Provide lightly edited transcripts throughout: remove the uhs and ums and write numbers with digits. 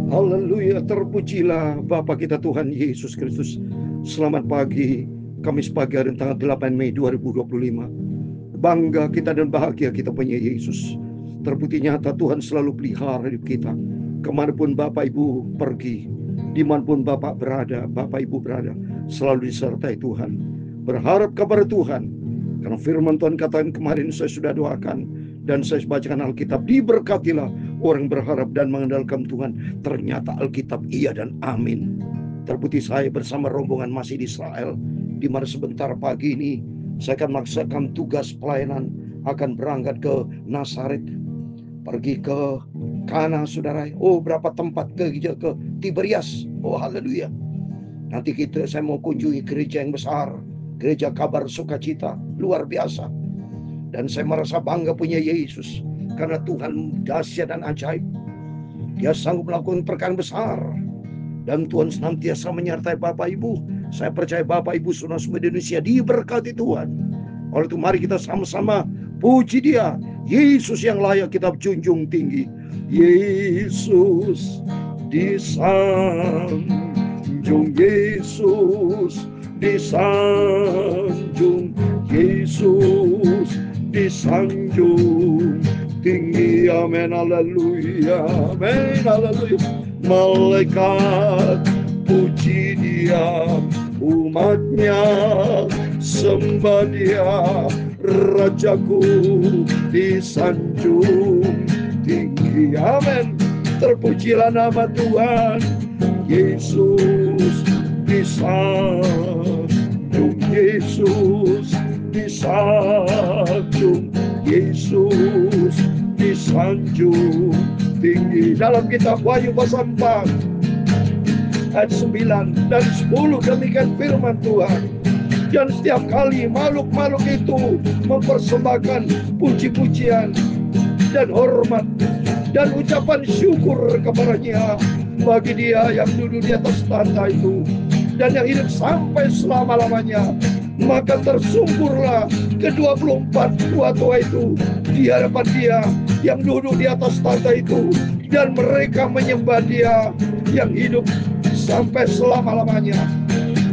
Haleluya, terpujilah Bapa kita Tuhan Yesus Kristus. Selamat pagi, Kamis pagi hari tanggal 8 Mei 2025. Bangga kita dan bahagia kita punya Yesus. Terbukti nyata Tuhan selalu pelihara hidup kita. Kemanapun Bapak Ibu pergi, dimanapun Bapak berada, Bapak Ibu berada, selalu disertai Tuhan. Berharap kepada Tuhan, karena firman Tuhan katakan kemarin saya sudah doakan, dan saya bacakan Alkitab, diberkatilah orang berharap dan mengandalkan Tuhan. Ternyata Alkitab iya dan amin. Terbukti saya bersama rombongan masih di Israel, di mana sebentar pagi ini saya akan melaksanakan tugas pelayanan, akan berangkat ke Nazaret, pergi ke Kana, saudara. Oh, berapa tempat ke Tiberias. Oh, haleluya. Nanti saya mau kunjungi gereja yang besar, gereja Kabar Sukacita, luar biasa. Dan saya merasa bangga punya Yesus, karena Tuhan dahsyat dan ajaib. Dia sanggup melakukan perkara besar. Dan Tuhan senantiasa menyertai Bapak Ibu. Saya percaya Bapak Ibu saudara semua di Indonesia diberkati Tuhan. Oleh itu mari kita sama-sama puji Dia, Yesus yang layak kita junjung tinggi. Yesus disanjung, Yesus disanjung, Yesus disanjung tinggi. Amin, haleluya, amin, haleluya. Malaikat puji Dia, umatnya sembah Dia, Rajaku disanjung tinggi. Amin. Terpujilah nama Tuhan. Yesus disanjung, Yesus disanjung, Yesus disanjung tinggi. Dalam kitab Wahyu pasal 4 ayat 9 dan 10 demikian firman Tuhan. Dan setiap kali makhluk-makhluk itu mempersembahkan puji-pujian dan hormat dan ucapan syukur kepadanya, bagi Dia yang duduk di atas tahta itu dan yang hidup sampai selama-lamanya. Maka tersungkurlah ke-24 tua-tua itu di hadapan Dia yang duduk di atas tahta itu, dan mereka menyembah Dia yang hidup sampai selama-lamanya.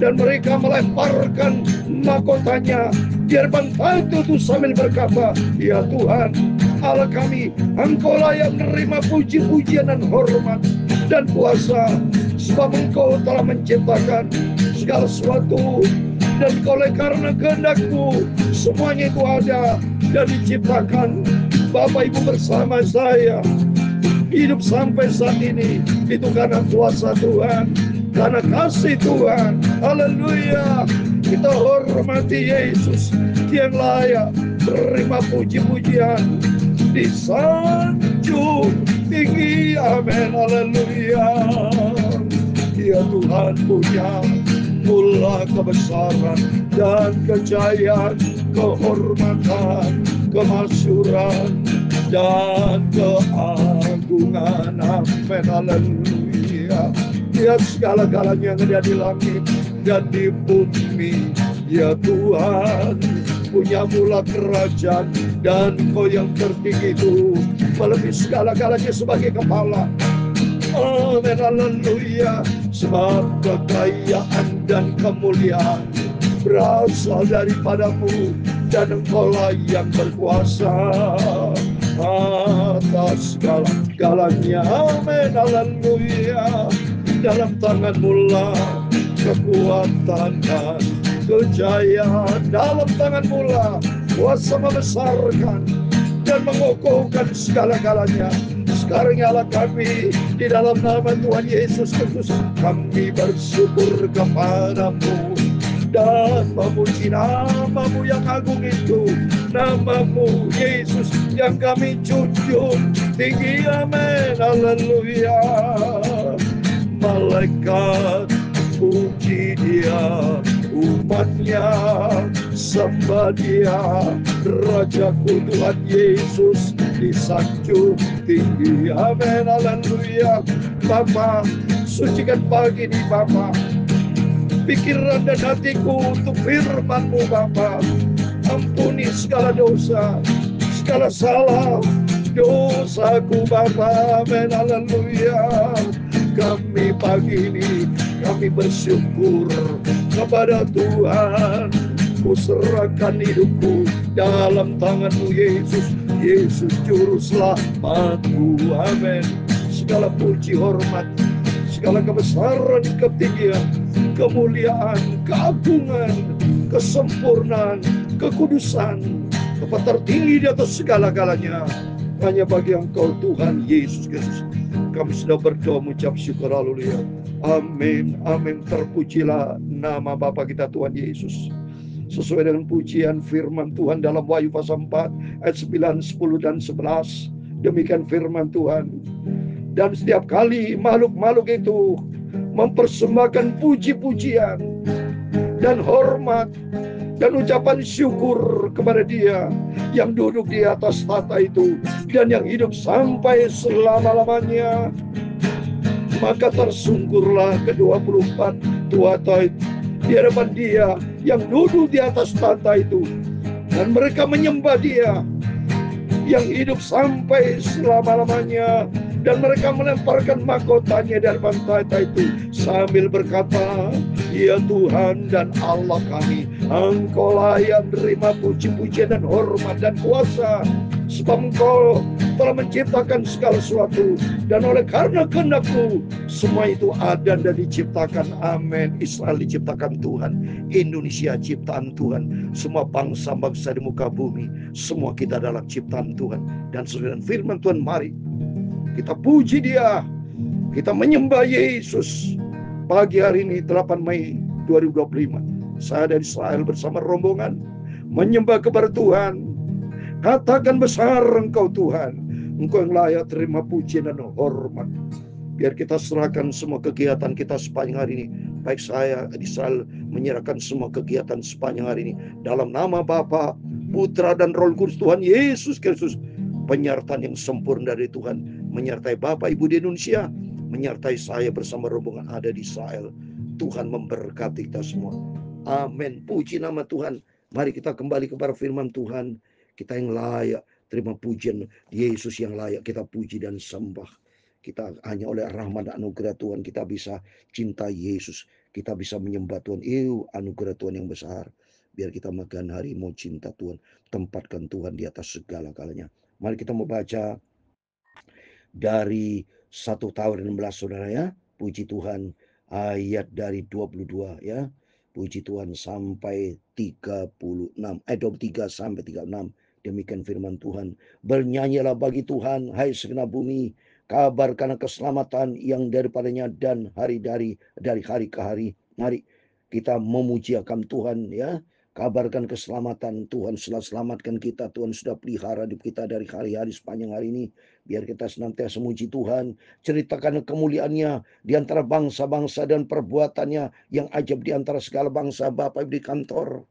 Dan mereka melemparkan mahkotanya di hadapan tahta itu sambil berkata, ya Tuhan Allah kami, Engkau-lah yang menerima puji-pujian dan hormat dan kuasa, sebab Engkau telah menciptakan segala sesuatu, dan oleh karena kehendak-Mu semuanya itu ada dan diciptakan. Bapak Ibu bersama saya hidup sampai saat ini itu karena kuasa Tuhan, karena kasih Tuhan. Haleluya. Kita hormati Yesus yang layak terima puji-pujian, disanjung tinggi. Amin, haleluya. Ya Tuhan punya mula kebesaran dan kejayaan, kehormatan, kemasyuran dan keagungan. Amin, haleluya. Lihat segala-galanya yang ada di langit dan di bumi. Ya Tuhan punya mula kerajaan, dan Kau yang tertinggi itu melebihi segala-galanya sebagai kepala. Amin, haleluya. Sebab kekayaan dan kemuliaan berasal daripada-Mu, dan Engkau-lah yang berkuasa atas segala-galanya. Amin, haleluya. Dalam tangan-Mu lah kekuatan dan kejayaan, dalam tangan-Mu lah kuasa membesarkan dan mengokohkan segala-galanya. Sekarang Allah kami di dalam nama Tuhan Yesus Kristus, kami bersyukur kepada-Mu dan memuji nama-Mu yang agung itu, nama-Mu Yesus yang kami junjung tinggi. Amin, haleluya. Malaikat puji Dia, umatnya sembah Dia, Rajaku Tuhan Yesus disanjung tinggi. Amin, haleluya. Bapa, sucikan pagi ini Bapa pikiran dan hatiku untuk firman-Mu Bapa. Ampuni segala dosa, segala salah dosaku Bapa. Amin, haleluya. Kami pagi ini, kami bersyukur kepada Tuhan. Ku serahkan hidupku dalam tangan-Mu Yesus. Yesus juru selamatku. Amin. Segala puji hormat, segala kebesaran, ketinggian, kemuliaan, keagungan, kesempurnaan, kekudusan, tempat tertinggi di atas segala-galanya hanya bagi Engkau Tuhan Yesus Kristus. Kami sudah berdoa mengucap syukur. Haleluya. Amin. Amin. Terpujilah nama Bapa kita Tuhan Yesus. Sesuai dengan pujian firman Tuhan dalam Wahyu pasal 4 ayat 9, 10 dan 11. Demikian firman Tuhan. Dan setiap kali makhluk-makhluk itu mempersembahkan puji-pujian dan hormat dan ucapan syukur kepada Dia yang duduk di atas tahta itu dan yang hidup sampai selama-lamanya, maka tersungkurlah ke-24 tua-tua di hadapan Dia yang duduk di atas tahta itu, dan mereka menyembah Dia yang hidup sampai selama-lamanya, dan mereka melemparkan mahkotanya dari tahta itu sambil berkata, ya Tuhan dan Allah kami, Engkau yang terima puji-pujian dan hormat dan kuasa, sebab Engkau telah menciptakan segala sesuatu, dan oleh karena kehendak-Mu semua itu ada dan diciptakan. Amin. Israel diciptakan Tuhan, Indonesia ciptaan Tuhan, semua bangsa-bangsa di muka bumi, semua kita adalah ciptaan Tuhan. Dan dengan firman Tuhan, mari kita puji Dia, kita menyembah Yesus. Pagi hari ini 8 Mei 2025, saya dari Israel bersama rombongan menyembah kepada Tuhan. Katakan besar Engkau Tuhan, Engkau yang layak terima pujian dan hormat. Biar kita serahkan semua kegiatan kita sepanjang hari ini. Baik saya di Israel menyerahkan semua kegiatan sepanjang hari ini dalam nama Bapa, Putra dan Roh Kudus Tuhan Yesus Kristus. Penyertaan yang sempurna dari Tuhan menyertai Bapak Ibu di Indonesia, menyertai saya bersama rombongan ada di Israel. Tuhan memberkati kita semua. Amin. Puji nama Tuhan. Mari kita kembali kepada firman Tuhan. Kita yang layak terima pujian, Yesus yang layak kita puji dan sembah. Kita hanya oleh rahmat dan anugerah Tuhan kita bisa cinta Yesus, kita bisa menyembah Tuhan. Anugerah Tuhan yang besar. Biar kita makan hari mau cinta Tuhan, tempatkan Tuhan di atas segala-galanya. Mari kita membaca dari 1 Tawarin 16 saudara ya. Puji Tuhan, ayat dari 22 ya. Puji Tuhan sampai 36, ayat 23 sampai 36. Demikian firman Tuhan. Bernyanyilah bagi Tuhan, hai segenap bumi, kabarkan keselamatan yang daripadanya dan dari hari ke hari. Mari kita memuji akan Tuhan ya. Kabarkan keselamatan, Tuhan sudah selamatkan kita, Tuhan sudah pelihara hidup kita dari hari-hari sepanjang hari ini. Biar kita senantiasa memuji Tuhan, ceritakan kemuliaannya di antara bangsa-bangsa dan perbuatannya yang ajaib di antara segala bangsa. Bapak Ibu di kantor,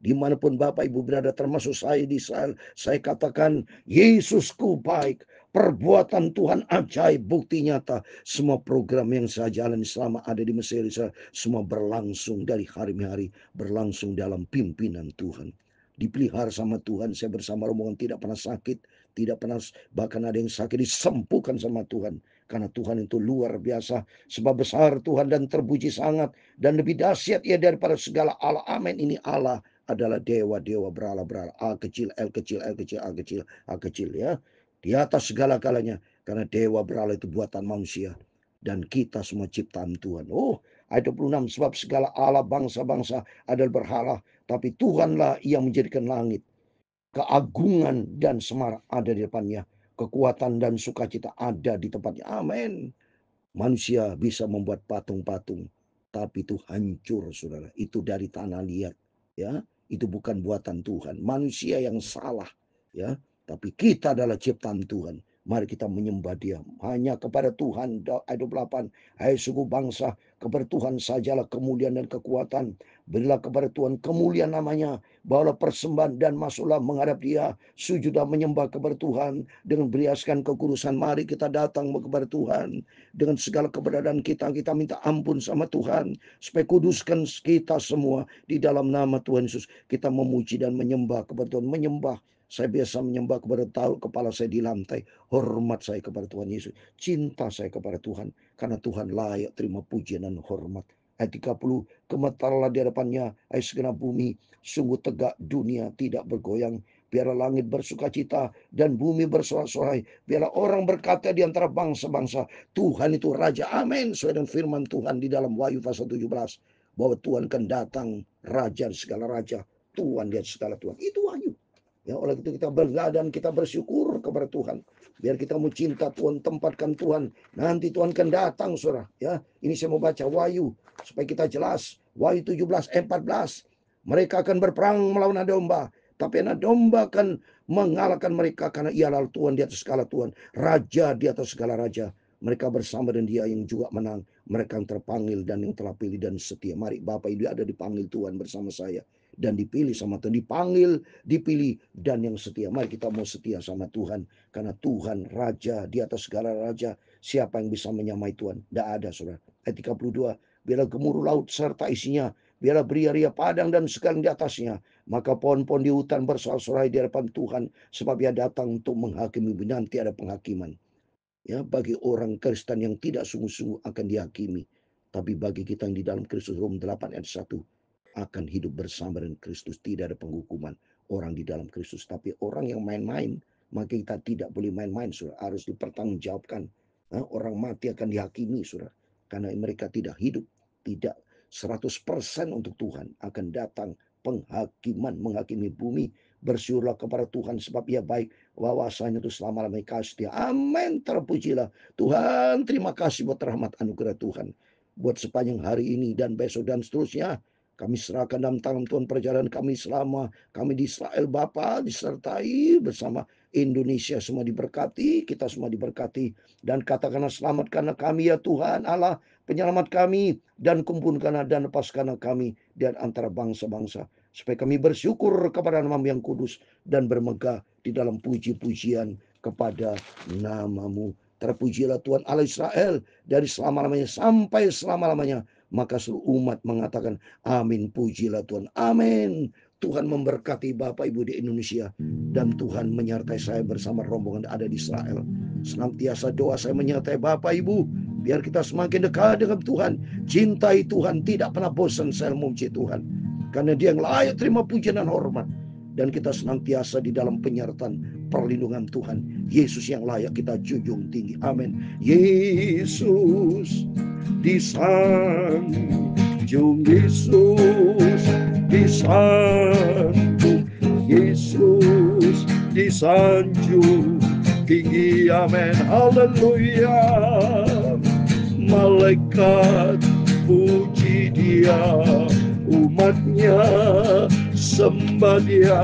dimanapun Bapak Ibu berada, termasuk saya di Israel, saya katakan Yesusku baik, perbuatan Tuhan ajaib, bukti nyata. Semua program yang saya jalani selama ada di Mesir, semua berlangsung dari hari ke hari, berlangsung dalam pimpinan Tuhan. Dipelihara sama Tuhan, saya bersama rombongan tidak pernah sakit, tidak pernah bahkan ada yang sakit disembuhkan sama Tuhan. Karena Tuhan itu luar biasa, sebab besar Tuhan dan terpuji sangat, dan lebih dahsyat ia daripada segala Allah. Amin. Ini Allah adalah dewa-dewa berala-berala, A kecil, L kecil, L kecil, A kecil, A kecil ya. Di atas segala-galanya, karena dewa berala itu buatan manusia dan kita semua ciptaan Tuhan. Ayat 26, sebab segala Allah bangsa-bangsa adalah berhala, tapi Tuhanlah yang menjadikan langit. Keagungan dan semar ada di depannya, kekuatan dan sukacita ada di tempatnya. Amin. Manusia bisa membuat patung-patung, tapi itu hancur, saudara. Itu dari tanah liat, ya. Itu bukan buatan Tuhan. Manusia yang salah, ya. Tapi kita adalah ciptaan Tuhan. Mari kita menyembah Dia. Hanya kepada Tuhan, ayat 28. Hai suku bangsa, kepada Tuhan sajalah kemuliaan dan kekuatan. Berilah kepada Tuhan kemuliaan namanya. Bawalah persembahan dan masuklah menghadap Dia. Sujudlah menyembah kepada Tuhan. Dengan beriaskan kekudusan, mari kita datang kepada Tuhan. Dengan segala keberadaan kita, kita minta ampun sama Tuhan. Supaya kuduskan kita semua di dalam nama Tuhan Yesus. Kita memuji dan menyembah kepada Tuhan. Menyembah Saya biasa menyembah kepada kepala saya di lantai. Hormat saya kepada Tuhan Yesus. Cinta saya kepada Tuhan. Karena Tuhan layak terima pujian dan hormat. Ayat 30, gemetarlah di hadapannya, hai segenap bumi. Sungguh tegak dunia tidak bergoyang. Biarlah langit bersukacita dan bumi bersorak-sorai. Biarlah orang berkata di antara bangsa-bangsa, Tuhan itu Raja. Amin. Sesuai dengan firman Tuhan di dalam Wahyu pasal 17. Bahwa Tuhan akan datang, Raja segala raja. Tuhan di atas segala Tuhan. Itu Wahyu. Ya, oleh itu kita berladang, kita bersyukur kepada Tuhan. Biar kita mau cinta Tuhan, tempatkan Tuhan. Nanti Tuhan akan datang, saudara. Ya, ini saya mau baca Wahyu supaya kita jelas. Wahyu 17, 14. Mereka akan berperang melawan anak domba, tapi anak domba akan mengalahkan mereka karena ialah Tuhan di atas segala Tuhan, Raja di atas segala raja. Mereka bersama dengan Dia yang juga menang. Mereka yang terpanggil dan yang telah pilih dan setia. Mari Bapak Ibu ada dipanggil Tuhan bersama saya dan dipilih sama Tuhan, dipanggil, dipilih dan yang setia. Mari kita mau setia sama Tuhan karena Tuhan Raja di atas segala raja. Siapa yang bisa menyamai Tuhan? Tidak ada, saudara. Ayat 32, biarlah gemuruh laut serta isinya, biarlah beria-ria padang dan segala di atasnya. Maka pohon-pohon di hutan bersorak-sorai di hadapan Tuhan, sebab Ia datang untuk menghakimi. Nanti ada penghakiman. Ya, bagi orang Kristen yang tidak sungguh-sungguh akan dihakimi. Tapi bagi kita yang di dalam Kristus, Rom 8 ayat 1, akan hidup bersama dengan Kristus. Tidak ada penghukuman orang di dalam Kristus. Tapi orang yang main-main, maka kita tidak boleh main-main, saudara. Harus dipertanggungjawabkan. Nah, orang mati akan dihakimi, saudara. Karena mereka tidak hidup, tidak 100% untuk Tuhan. Akan datang penghakiman, menghakimi bumi. Bersyukurlah kepada Tuhan sebab Ia baik, wawasanya itu selama-lamanya kasih Dia. Amin. Terpujilah Tuhan. Terima kasih buat rahmat anugerah Tuhan. Buat sepanjang hari ini dan besok dan seterusnya. Kami serahkan dalam tangan Tuhan perjalanan kami selama kami di Israel Bapa, disertai bersama Indonesia semua diberkati, kita semua diberkati. Dan katakanlah selamatkanlah kami ya Tuhan Allah, penyelamat kami, dan kumpulkanlah dan lepaskanlah kami dan antara bangsa-bangsa. Supaya kami bersyukur kepada nama yang kudus dan bermegah di dalam puji-pujian kepada nama-Mu. Terpujilah Tuhan Allah Israel dari selama-lamanya sampai selama-lamanya. Maka seluruh umat mengatakan amin, pujilah Tuhan, amin. Tuhan memberkati Bapak Ibu di Indonesia. Dan Tuhan menyertai saya bersama rombongan ada di Israel. Senantiasa doa saya menyertai Bapak Ibu. Biar kita semakin dekat dengan Tuhan. Cintai Tuhan, tidak pernah bosan saya memuji Tuhan. Karena Dia yang layak terima pujian dan hormat. Dan kita senantiasa di dalam penyertaan perlindungan Tuhan. Yesus yang layak kita junjung tinggi. Amin. Yesus disanjung, Yesus disanjung, Yesus disanjung tinggi. Amin. Haleluya. Malaikat puji Dia, umatnya sembah Dia.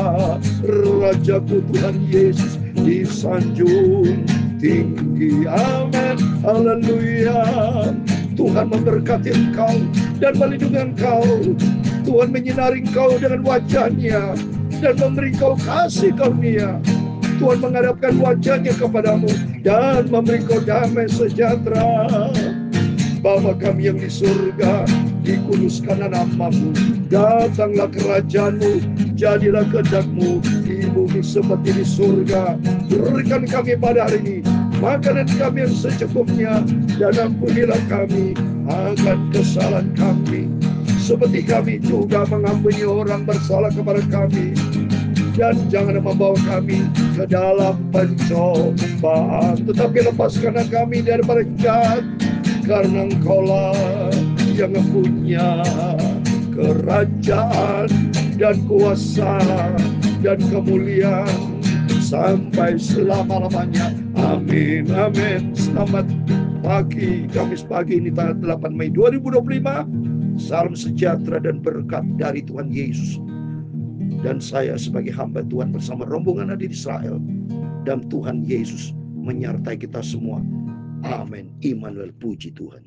Rajaku Tuhan Yesus disanjung tinggi. Amin. Haleluya. Tuhan memberkati engkau dan melindungi engkau. Tuhan menyinari engkau dengan wajah-Nya dan memberi engkau kasih karunia. Tuhan menghadapkan wajah-Nya kepadamu dan memberi engkau damai sejahtera. Bapa kami yang di surga, dikuduskan nama-Mu. Datanglah kerajaan-Mu, jadilah kehendak-Mu di bumi seperti di surga. Berikan kami pada hari ini makanan kami yang secukupnya, dan ampunilah kami akan kesalahan kami, seperti kami juga mengampuni orang bersalah kepada kami. Dan jangan membawa kami ke dalam pencobaan, tetapi lepaskanlah kami daripada jahat, karena Engkaulah yang punya kerajaan dan kuasa dan kemuliaan sampai selama-lamanya. Amin. Amin. Selamat pagi, Kamis pagi ini tanggal 8 Mei 2025. Salam sejahtera dan berkat dari Tuhan Yesus. Dan saya sebagai hamba Tuhan bersama rombongan ada di Israel. Dan Tuhan Yesus menyertai kita semua. Amin. Immanuel, puji Tuhan.